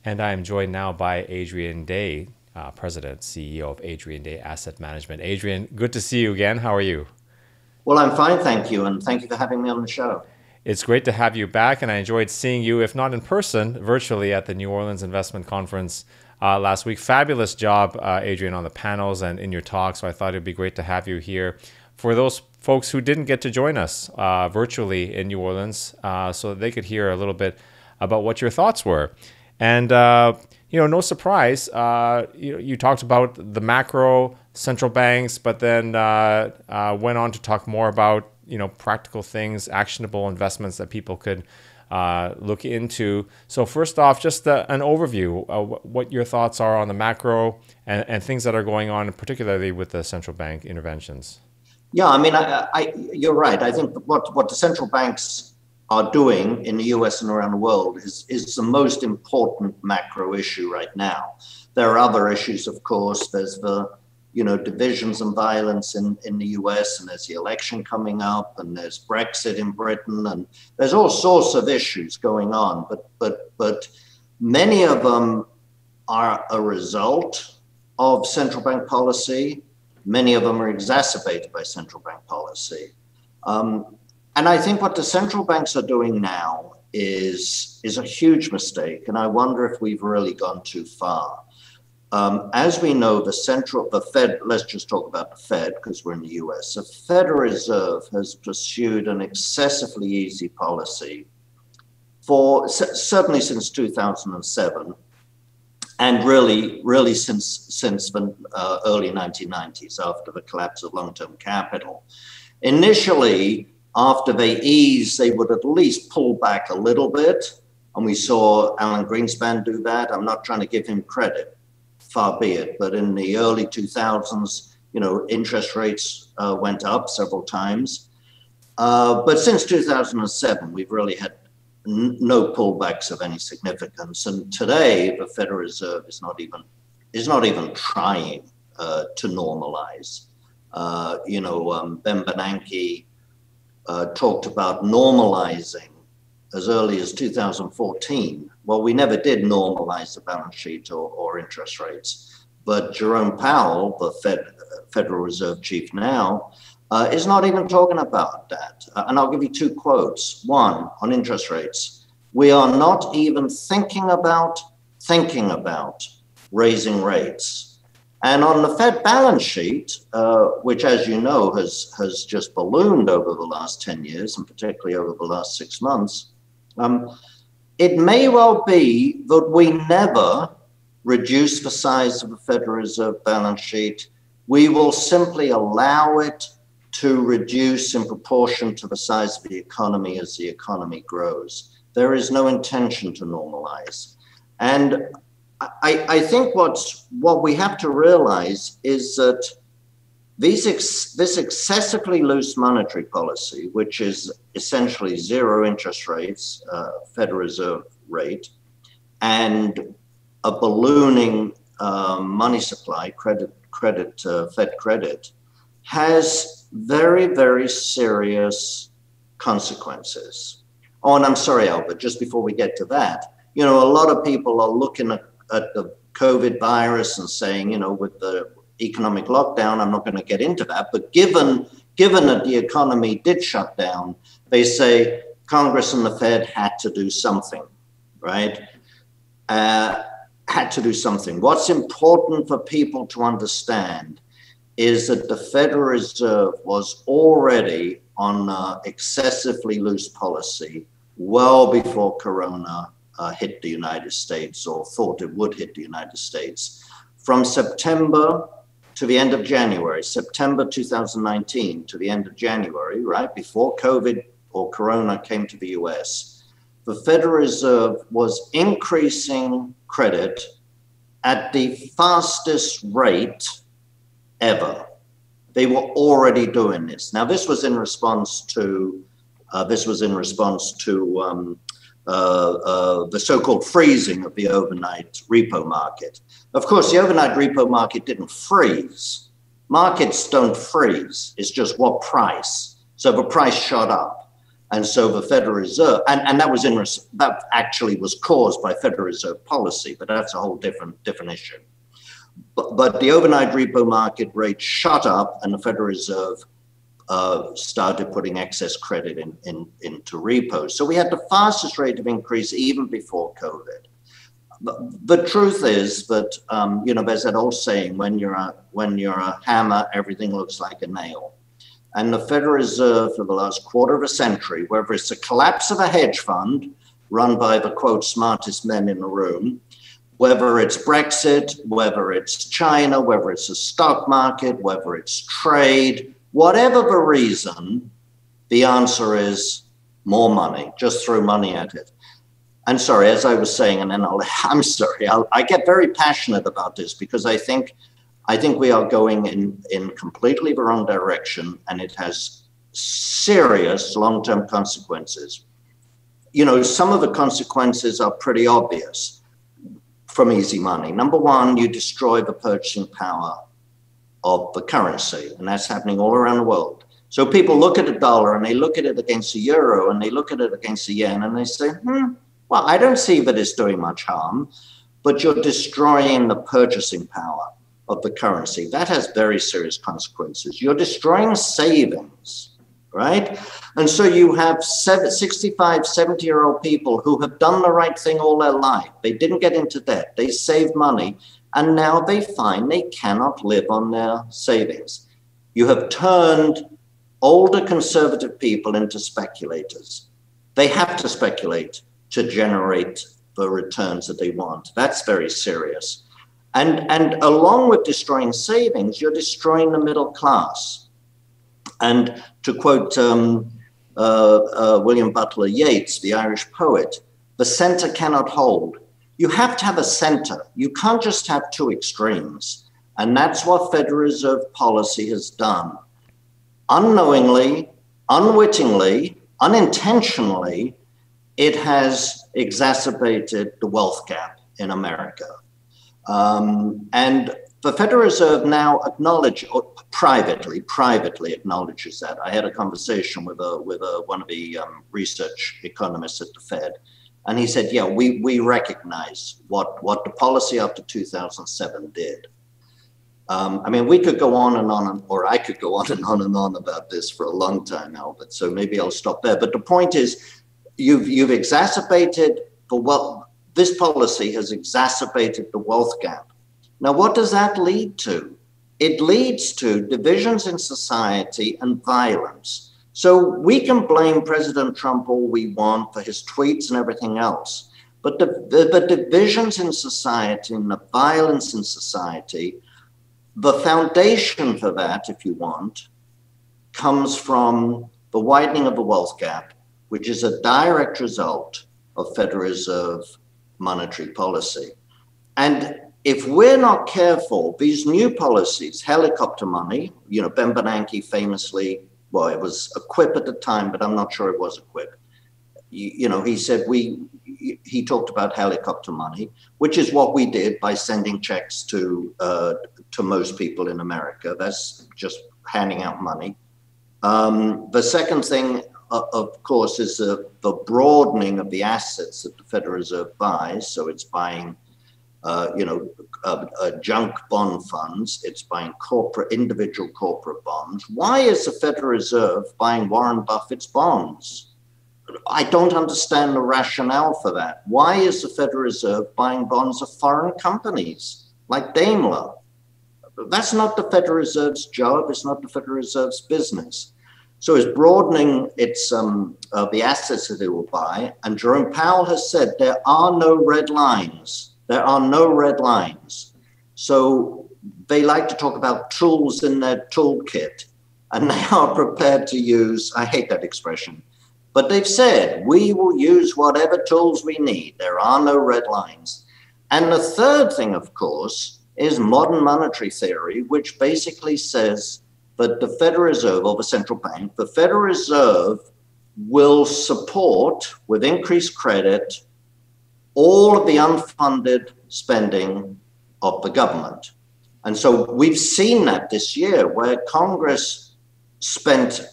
And I am joined now by Adrian Day, President, CEO of Adrian Day Asset Management. Adrian, good to see you again. How are you? Well, I'm fine, thank you, and thank you for having me on the show. It's great to have you back, and I enjoyed seeing you, if not in person, virtually at the New Orleans Investment Conference last week. Fabulous job, Adrian, on the panels and in your talk. So I thought it'd be great to have you here for those folks who didn't get to join us virtually in New Orleans, so that they could hear a little bit about what your thoughts were. And no surprise, you talked about the macro central banks, but then went on to talk more about practical things, actionable investments that people could look into. So first off, just an overview of what your thoughts are on the macro and things that are going on, particularly with the central bank interventions. Yeah, I mean, you're right. I think what the central banks are doing in the US and around the world is the most important macro issue right now. There are other issues, of course. There's the divisions and violence in the US, and there's the election coming up, and there's Brexit in Britain, and there's all sorts of issues going on. But many of them are a result of central bank policy. Many of them are exacerbated by central bank policy. And I think what the central banks are doing now is a huge mistake. And I wonder if we've really gone too far. As we know, the Fed, let's just talk about the Fed because we're in the US. The Federal Reserve has pursued an excessively easy policy certainly since 2007. And really since the early 1990s, after the collapse of long-term capital. Initially, after they eased, they would at least pull back a little bit. And we saw Alan Greenspan do that. I'm not trying to give him credit, far be it. But in the early 2000s, interest rates went up several times. But since 2007, we've really had no pullbacks of any significance. And today, the Federal Reserve is not even trying to normalize. Ben Bernanke talked about normalizing as early as 2014. Well, we never did normalize the balance sheet or interest rates. But Jerome Powell, the Federal Reserve chief now, is not even talking about that. And I'll give you two quotes. One, on interest rates. We are not even thinking about raising rates. And on the Fed balance sheet, which, as you know, has just ballooned over the last 10 years, and particularly over the last 6 months, it may well be that we never reduce the size of the Federal Reserve balance sheet. We will simply allow it to reduce in proportion to the size of the economy as the economy grows. There is no intention to normalize. And I think what we have to realize is that this excessively loose monetary policy, which is essentially zero interest rates, Federal Reserve rate, and a ballooning money supply, Fed credit, has very, very serious consequences. Oh, and I'm sorry, Albert, just before we get to that, a lot of people are looking at the COVID virus and saying, with the economic lockdown, I'm not going to get into that. But given that the economy did shut down, they say Congress and the Fed had to do something, right? Had to do something. What's important for people to understand is that the Federal Reserve was already on excessively loose policy well before Corona hit the United States, or thought it would hit the United States. From September to the end of January, September 2019 to the end of January, right before COVID or Corona came to the US, the Federal Reserve was increasing credit at the fastest rate ever. They were already doing this. Now, this was in response to the so-called freezing of the overnight repo market. Of course, the overnight repo market didn't freeze. Markets don't freeze. It's just what price. So the price shot up. And so the Federal Reserve, and that was that actually was caused by Federal Reserve policy, but that's a whole different issue. But the overnight repo market rate shot up, and the Federal Reserve started putting excess credit into repos. So we had the fastest rate of increase even before COVID. The truth is that you know, there's that old saying: when you're a hammer, everything looks like a nail. And the Federal Reserve for the last quarter of a century, whether it's the collapse of a hedge fund run by the, quote, smartest men in the room, whether it's Brexit, whether it's China, whether it's the stock market, whether it's trade, whatever the reason, the answer is more money. Just throw money at it. And sorry, as I was saying, and then I'm sorry, I get very passionate about this because I think we are going in completely the wrong direction, and it has serious long-term consequences. You know, some of the consequences are pretty obvious from easy money. Number one, you destroy the purchasing power of the currency, and that's happening all around the world. So people look at the dollar and they look at it against the euro and they look at it against the yen and they say, well, I don't see that it's doing much harm, but you're destroying the purchasing power of the currency. That has very serious consequences. You're destroying savings, right? And so you have 65, 70-year-old people who have done the right thing all their life. They didn't get into debt. They saved money. And now they find they cannot live on their savings. You have turned older conservative people into speculators. They have to speculate to generate the returns that they want. That's very serious. And along with destroying savings, you're destroying the middle class. And to quote William Butler Yeats, the Irish poet, the center cannot hold. You have to have a center. You can't just have two extremes. And that's what Federal Reserve policy has done. Unknowingly, unwittingly, unintentionally, it has exacerbated the wealth gap in America. And the Federal Reserve now privately acknowledges that. I had a conversation with one of the research economists at the Fed, and he said, yeah, we recognize what the policy after 2007 did. I mean, we could go on and on, or I could go on and on about this for a long time, Albert, so maybe I'll stop there. But the point is, you've exacerbated the wealth. This policy has exacerbated the wealth gap. Now, what does that lead to? It leads to divisions in society and violence. So we can blame President Trump all we want for his tweets and everything else, but the divisions in society and the violence in society, the foundation for that, if you want, comes from the widening of the wealth gap, which is a direct result of Federal Reserve monetary policy. And if we're not careful, these new policies, helicopter money, you know, Ben Bernanke famously, well, it was a quip at the time, but I'm not sure it was a quip. You know, he said he talked about helicopter money, which is what we did by sending checks to most people in America. That's just handing out money. The second thing, of course, is the broadening of the assets that the Federal Reserve buys. So it's buying, junk bond funds. It's buying individual corporate bonds. Why is the Federal Reserve buying Warren Buffett's bonds? I don't understand the rationale for that. Why is the Federal Reserve buying bonds of foreign companies like Daimler? That's not the Federal Reserve's job. It's not the Federal Reserve's business. So it's broadening the assets that it will buy. And Jerome Powell has said there are no red lines. There are no red lines. So they like to talk about tools in their toolkit, and they are prepared to use, I hate that expression, but they've said, we will use whatever tools we need. There are no red lines. And the third thing, of course, is modern monetary theory, which basically says that the Federal Reserve, or the central bank, the Federal Reserve will support, with increased credit, all of the unfunded spending of the government. And so we've seen that this year, where Congress spent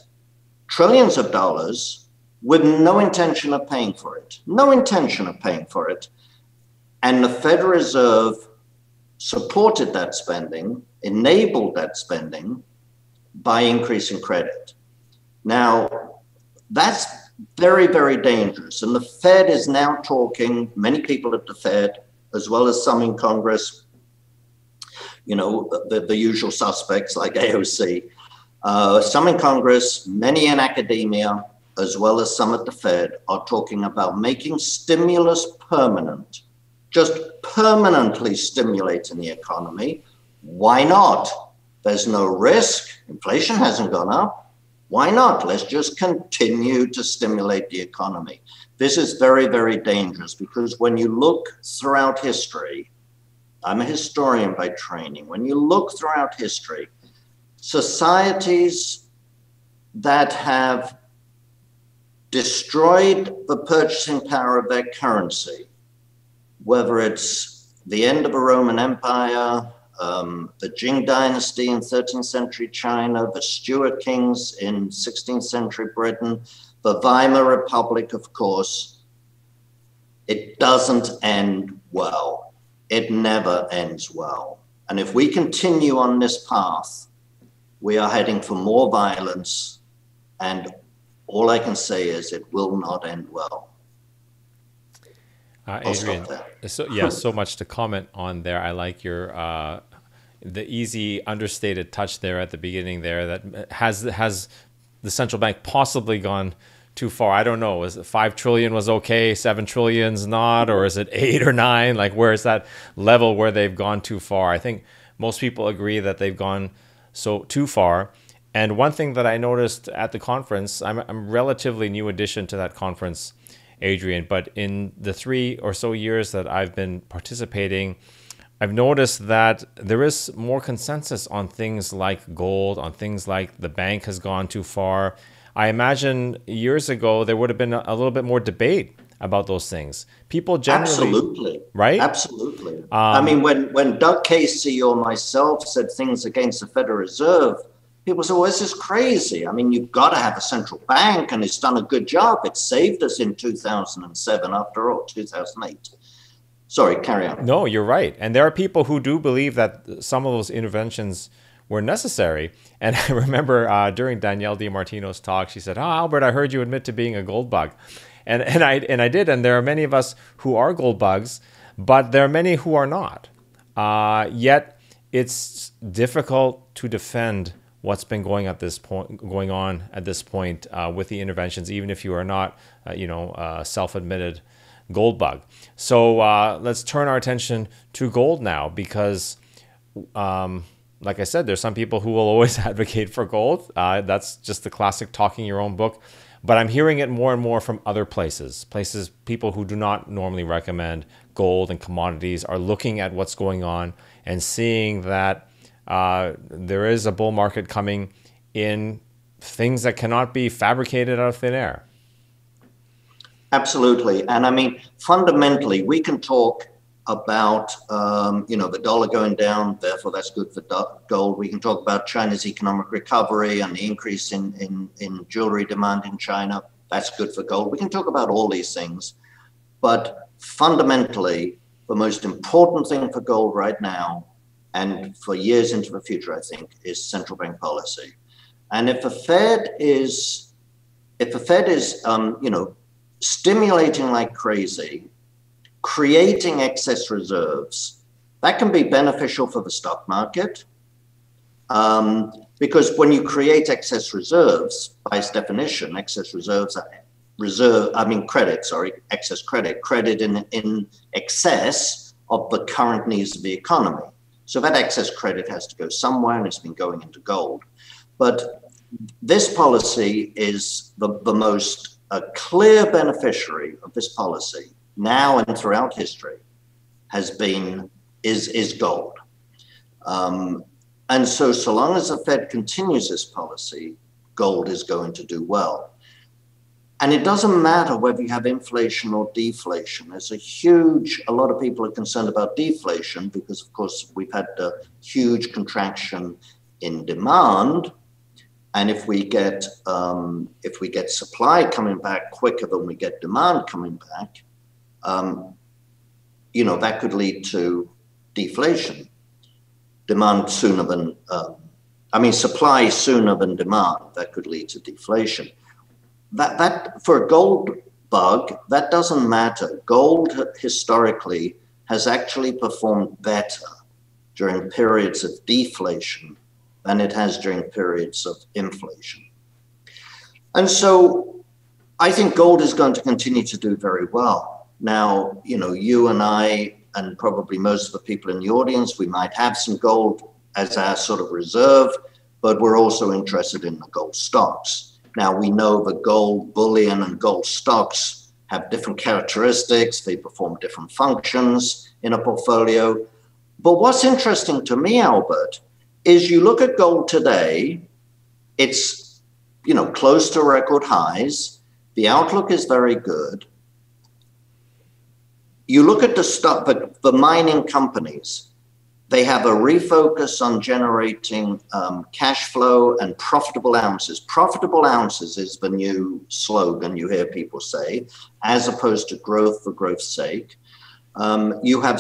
trillions of dollars with no intention of paying for it. No intention of paying for it. And the Federal Reserve supported that spending, enabled that spending by increasing credit. Now, that's very, very dangerous. And the Fed is now talking, many people at the Fed, as well as some in Congress, you know, the usual suspects like AOC, some in Congress, many in academia, as well as some at the Fed, are talking about making stimulus permanent, just permanently stimulating the economy. Why not? There's no risk. Inflation hasn't gone up. Why not? Let's just continue to stimulate the economy. This is very, very dangerous because when you look throughout history, I'm a historian by training. When you look throughout history, societies that have destroyed the purchasing power of their currency, whether it's the end of a Roman Empire, the Qing dynasty in 13th century China, the Stuart kings in 16th century Britain, the Weimar Republic, of course, it doesn't end well. It never ends well. And if we continue on this path, we are heading for more violence, and all I can say is it will not end well. Adrian, so much to comment on there. I like your the easy understated touch there at the beginning there. That has the central bank possibly gone too far? I don't know. Is it 5 trillion was okay, 7 trillion's not, or is it 8 or 9? Like, where is that level where they've gone too far? I think most people agree that they've gone too far. And one thing that I noticed at the conference, I'm a relatively new addition to that conference, Adrian, but in the 3 or so years that I've been participating, I've noticed that there is more consensus on things like gold, on things like the bank has gone too far. I imagine years ago there would have been a little bit more debate about those things. People generally, absolutely, right? Absolutely. I mean, when Doug Casey or myself said things against the Federal Reserve, people say, well, this is crazy. I mean, you've got to have a central bank, and it's done a good job. It saved us in 2007, after all, 2008. Sorry, carry on. No, you're right. And there are people who do believe that some of those interventions were necessary. And I remember during Danielle DiMartino's talk, she said, "Oh, Albert, I heard you admit to being a gold bug." And I did. And there are many of us who are gold bugs, but there are many who are not. Yet it's difficult to defend what's been going on at this point with the interventions, even if you are not, self-admitted gold bug. So let's turn our attention to gold now, because, like I said, there's some people who will always advocate for gold. That's just the classic talking your own book. But I'm hearing it more and more from other places. People who do not normally recommend gold and commodities are looking at what's going on and seeing that there is a bull market coming in things that cannot be fabricated out of thin air. Absolutely. And I mean, fundamentally, we can talk about, the dollar going down, therefore that's good for gold. We can talk about China's economic recovery and the increase in jewelry demand in China. That's good for gold. We can talk about all these things. But fundamentally, the most important thing for gold right now, and for years into the future, I think, is central bank policy. And if the Fed is, stimulating like crazy, creating excess reserves, that can be beneficial for the stock market. Because when you create excess reserves, by its definition, excess reserves are excess credit in excess of the current needs of the economy. So that excess credit has to go somewhere, and it's been going into gold. But this policy is the most clear beneficiary of this policy now and throughout history is gold. And so long as the Fed continues this policy, gold is going to do well. And it doesn't matter whether you have inflation or deflation. There's a lot of people are concerned about deflation because, of course, we've had a huge contraction in demand. And if we get supply coming back quicker than we get demand coming back, that could lead to deflation. Demand sooner than, supply sooner than demand. That could lead to deflation. That for a gold bug, that doesn't matter. Gold historically has actually performed better during periods of deflation than it has during periods of inflation. And so I think gold is going to continue to do very well. Now, you and I, and probably most of the people in the audience, we might have some gold as our sort of reserve, but we're also interested in the gold stocks. Now, we know the gold bullion and gold stocks have different characteristics. They perform different functions in a portfolio. But what's interesting to me, Albert, is you look at gold today, it's, close to record highs. The outlook is very good. You look at the mining companies, they have a refocus on generating cash flow and profitable ounces. Profitable ounces is the new slogan you hear people say, as opposed to growth for growth's sake. You have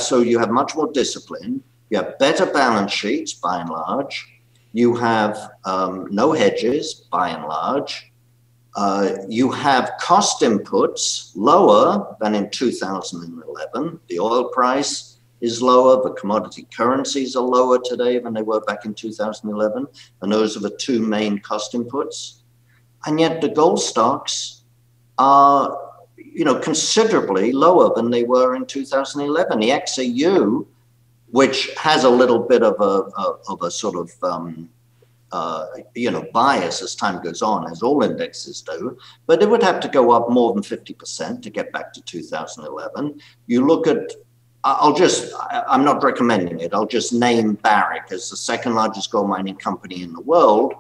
much more discipline. You have better balance sheets, by and large. You have no hedges, by and large. You have cost inputs lower than in 2011. The oil price is lower. The commodity currencies are lower today than they were back in 2011. And those are the two main cost inputs. And yet the gold stocks are, considerably lower than they were in 2011. The XAU, which has a little bit of a sort of, bias as time goes on, as all indexes do, but it would have to go up more than 50% to get back to 2011. You look at, I'm not recommending it, I'll just name Barrick as the second largest gold mining company in the world.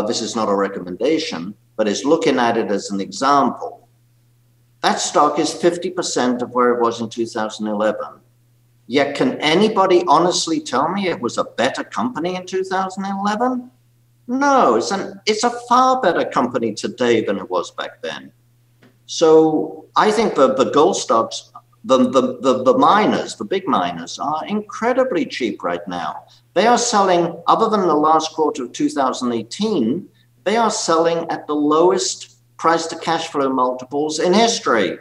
This is not a recommendation, but it's looking at it as an example. That stock is 50% of where it was in 2011. Yet can anybody honestly tell me it was a better company in 2011? No, it's a far better company today than it was back then. So I think the gold stocks, the miners, the big miners, are incredibly cheap right now. They are selling, other than the last quarter of 2018, they are selling at the lowest price to cash flow multiples in history.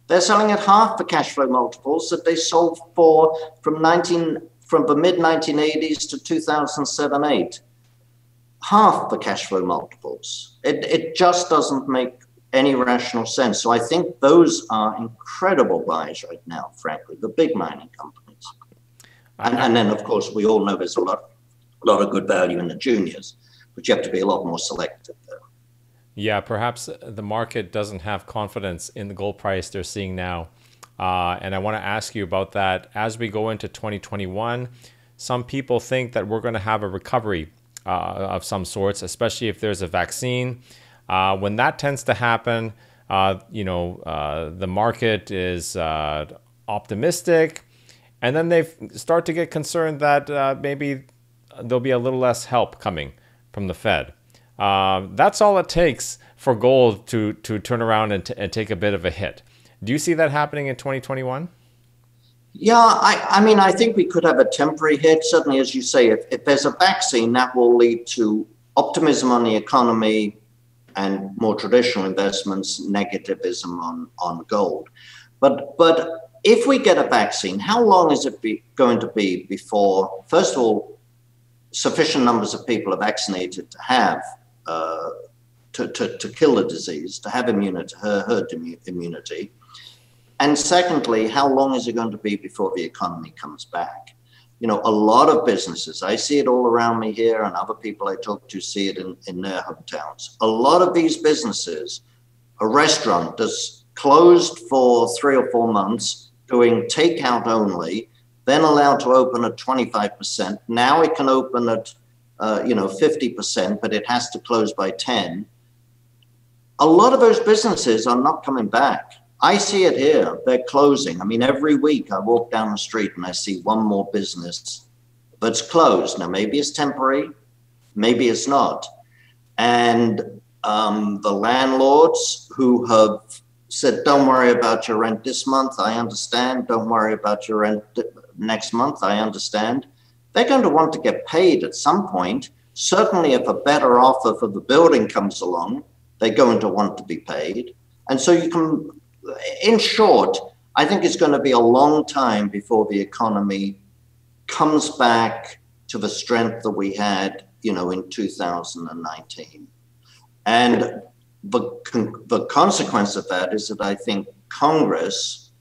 They're selling at half the cash flow multiples that they sold for from the mid-1980s to 2007-8. Half the cash flow multiples. It just doesn't make any rational sense. So I think those are incredible buys right now, frankly, the big mining companies. And then, of course, we all know there's a lot of good value in the juniors, but you have to be a lot more selective there. Yeah, perhaps the market doesn't have confidence in the gold price they're seeing now. And I want to ask you about that. As we go into 2021, some people think that we're going to have a recovery of some sorts, especially if there's a vaccine. When that tends to happen, the market is optimistic, and then they start to get concerned that maybe there'll be a little less help coming from the Fed. That's all it takes for gold to turn around and take a bit of a hit. Do you see that happening in 2021? Yeah, I think we could have a temporary hit. Certainly, as you say, if there's a vaccine, that will lead to optimism on the economy and more traditional investments, negativism on gold. But if we get a vaccine, how long is it going to be before, first of all, sufficient numbers of people are vaccinated to have to kill the disease, to have herd immunity? And secondly, how long is it going to be before the economy comes back? A lot of businesses, I see it all around me here, and other people I talk to see it in their hometowns. A lot of these businesses, a restaurant that's closed for 3 or 4 months, doing takeout only, then allowed to open at 25%. Now it can open at 50%, but it has to close by 10. A lot of those businesses are not coming back. I see it here. They're closing. Every week I walk down the street and I see one more business that's closed. Now, maybe it's temporary. maybe it's not. And the landlords who have said, don't worry about your rent this month, I understand. Don't worry about your rent next month, I understand. They're going to want to get paid at some point. Certainly if a better offer for the building comes along, they're going to want to be paid. And so you can, in short, I think it's going to be a long time before the economy comes back to the strength that we had, in 2019. And the consequence of that is that I think Congress,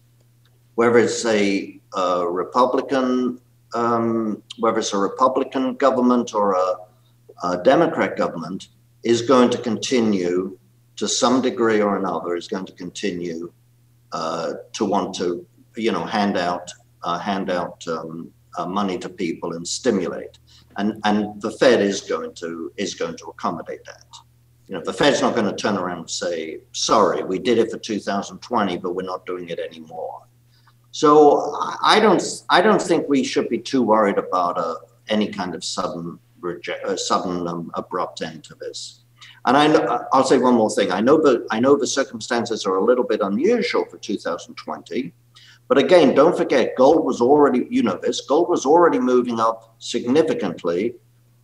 whether it's a Republican government or a Democrat government, is going to continue, to some degree or another, is going to continue to want to, hand out money to people and stimulate, and the Fed is going to accommodate that. The Fed's not going to turn around and say, sorry, we did it for 2020, but we're not doing it anymore. So I don't think we should be too worried about any kind of sudden abrupt end to this. And I'll say one more thing. I know the circumstances are a little bit unusual for 2020, but again, don't forget, gold was already, gold was already moving up significantly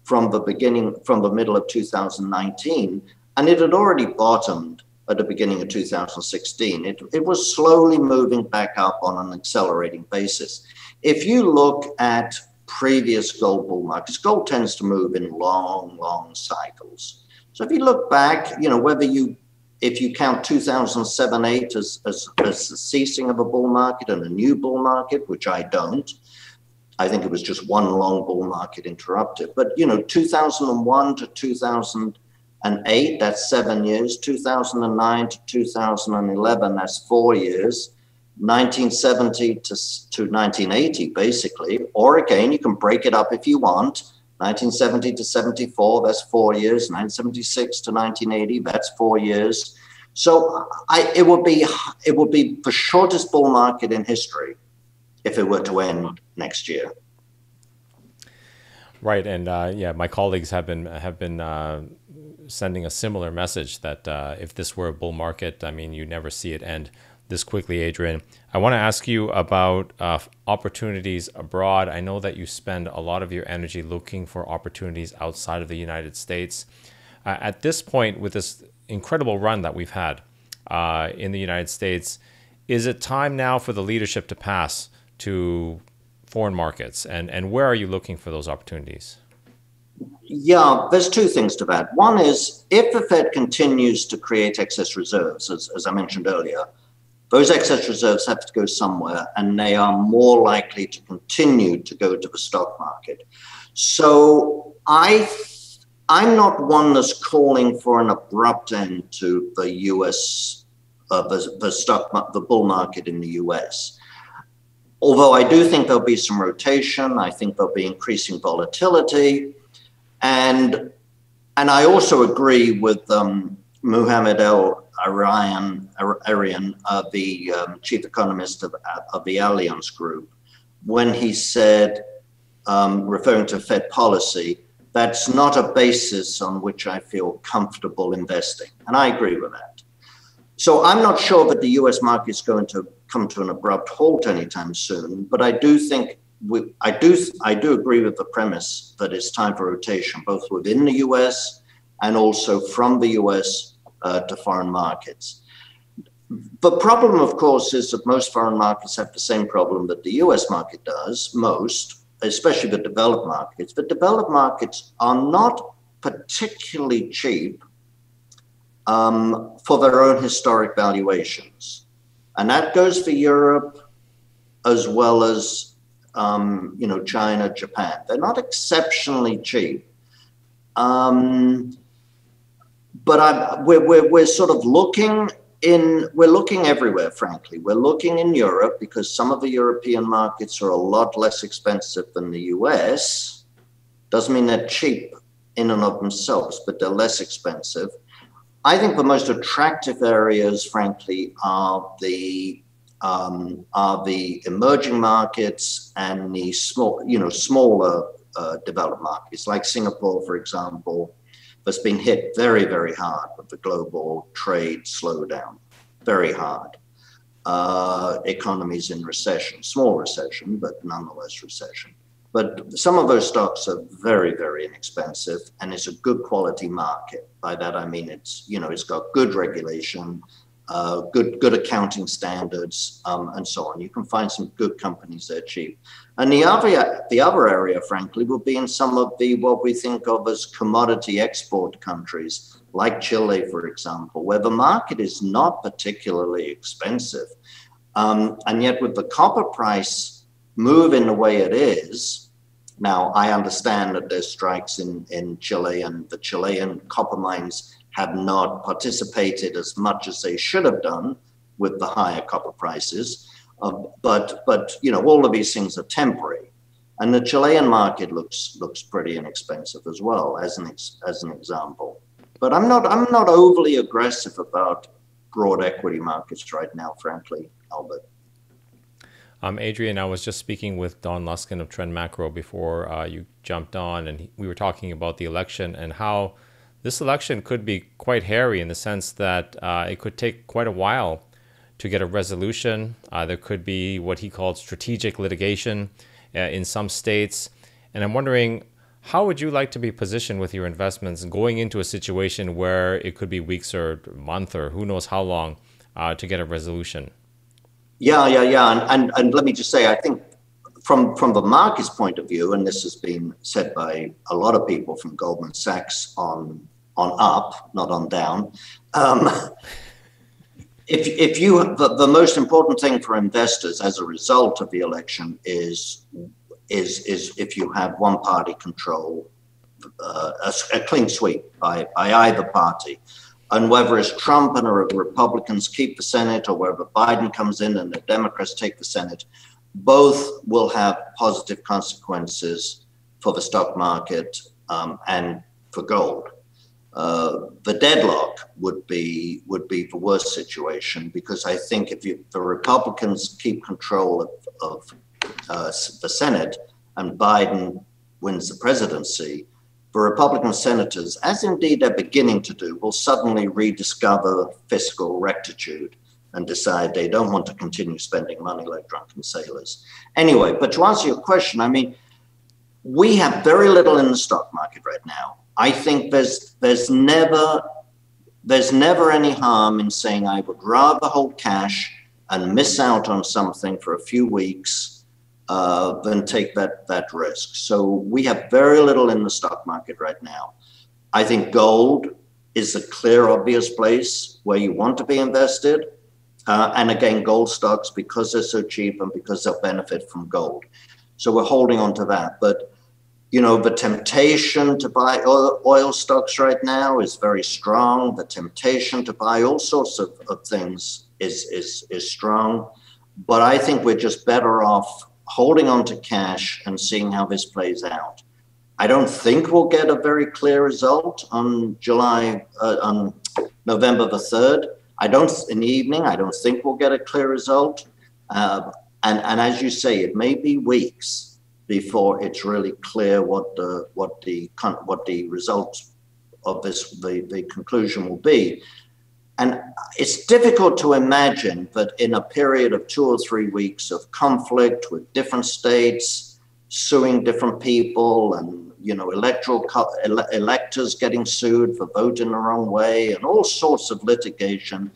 from the middle of 2019, and it had already bottomed at the beginning of 2016. It was slowly moving back up on an accelerating basis. If you look at previous gold bull markets, gold tends to move in long cycles. So if you look back, if you count 2007-8 as the ceasing of a bull market and a new bull market, which I don't, I think it was just one long bull market interrupted. But 2001 to 2008, that's 7 years. 2009 to 2011, that's 4 years. 1970 to 1980, basically. Or again, you can break it up if you want. 1970 to 74, that's 4 years. 1976 to 1980, that's 4 years. So it would be the shortest bull market in history if it were to end next year. Right, and my colleagues have been sending a similar message that if this were a bull market, you never see it end this quickly. Adrian, I want to ask you about opportunities abroad. I know that you spend a lot of your energy looking for opportunities outside of the United States. At this point, with this incredible run that we've had in the United States, is it time now for the leadership to pass to foreign markets? And where are you looking for those opportunities? Yeah, there's two things to that. One is, if the Fed continues to create excess reserves, as I mentioned earlier, those excess reserves have to go somewhere, and they are more likely to continue to go to the stock market. So I'm not one that's calling for an abrupt end to the U.S., the bull market in the U.S. Although I do think there'll be some rotation, I think there'll be increasing volatility, and I also agree with Muhammad Adrian, the chief economist of the Allianz Group, when he said, referring to Fed policy, that's not a basis on which I feel comfortable investing. And I agree with that. So I'm not sure that the US market is going to come to an abrupt halt anytime soon, but I do think I do agree with the premise that it's time for rotation, both within the US and also from the US to foreign markets. The problem, of course, is that most foreign markets have the same problem that the US market does, especially the developed markets. The developed markets are not particularly cheap for their own historic valuations. And that goes for Europe as well as China, Japan. They're not exceptionally cheap. But we're sort of looking everywhere, frankly. We're looking in Europe because some of the European markets are a lot less expensive than the US. Doesn't mean they're cheap in and of themselves, but they're less expensive. I think the most attractive areas, frankly, are the emerging markets and the smaller developed markets, like Singapore, for example, that's been hit very, very hard with the global trade slowdown, very hard. Economies in recession, small recession, but nonetheless recession. But some of those stocks are very, very inexpensive, and it's a good quality market. By that I mean it's got good regulation, good accounting standards, and so on. You can find some good companies there cheap. And the other area, frankly, will be in some of the what we think of as commodity export countries, like Chile, for example, where the market is not particularly expensive, and yet with the copper price move in the way it is. Now, I understand that there's strikes in Chile, and the Chilean copper mines have not participated as much as they should have done with the higher copper prices. But all of these things are temporary, and the Chilean market looks pretty inexpensive as well, as an example. But I'm not overly aggressive about broad equity markets right now, frankly, Albert. Adrian, I was just speaking with Don Luskin of Trend Macro before you jumped on, and we were talking about the election and how this election could be quite hairy in the sense that it could take quite a while to get a resolution. There could be what he called strategic litigation in some states. And I'm wondering, how would you like to be positioned with your investments going into a situation where it could be weeks or a month or who knows how long to get a resolution? Yeah. And let me just say, I think from the market's point of view, and this has been said by a lot of people from Goldman Sachs on up, not on down. If you the most important thing for investors as a result of the election is if you have one party control, a clean sweep by either party. And whether it's Trump and the Republicans keep the Senate, or whether Biden comes in and the Democrats take the Senate, both will have positive consequences for the stock market and for gold. The deadlock would be the worst situation, because I think if the Republicans keep control of the Senate and Biden wins the presidency, the Republican senators, as indeed they're beginning to do, will suddenly rediscover fiscal rectitude and decide they don't want to continue spending money like drunken sailors. Anyway, but to answer your question, I mean, we have very little in the stock market right now. I think there's never any harm in saying I would rather hold cash and miss out on something for a few weeks than take that risk. So we have very little in the stock market right now. I think gold is a clear, obvious place where you want to be invested. And again, gold stocks, because they're so cheap and because they'll benefit from gold. So we're holding on to that. But, the temptation to buy oil stocks right now is very strong. The temptation to buy all sorts of things is strong. But I think we're just better off holding on to cash and seeing how this plays out. I don't think we'll get a very clear result on November the 3rd. In the evening, I don't think we'll get a clear result. And as you say, it may be weeks before it's really clear what the results of the conclusion will be. And it's difficult to imagine that in a period of 2 or 3 weeks of conflict with different states suing different people, and electors getting sued for voting the wrong way, and all sorts of litigation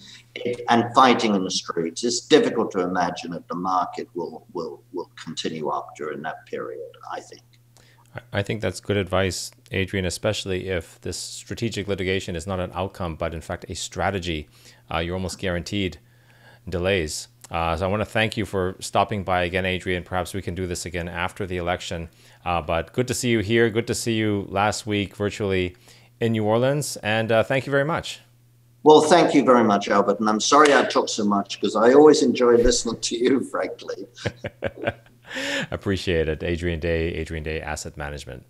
and fighting in the streets, it's difficult to imagine that the market will continue up during that period, I think. I think that's good advice, Adrian, especially if this strategic litigation is not an outcome, but in fact a strategy. You're almost guaranteed delays. So I want to thank you for stopping by again, Adrian. Perhaps we can do this again after the election. But good to see you here. Good to see you last week virtually in New Orleans. And thank you very much. Well, thank you very much, Albert. And I'm sorry I took so much, because I always enjoy listening to you, frankly. Appreciate it. Adrian Day, Asset Management.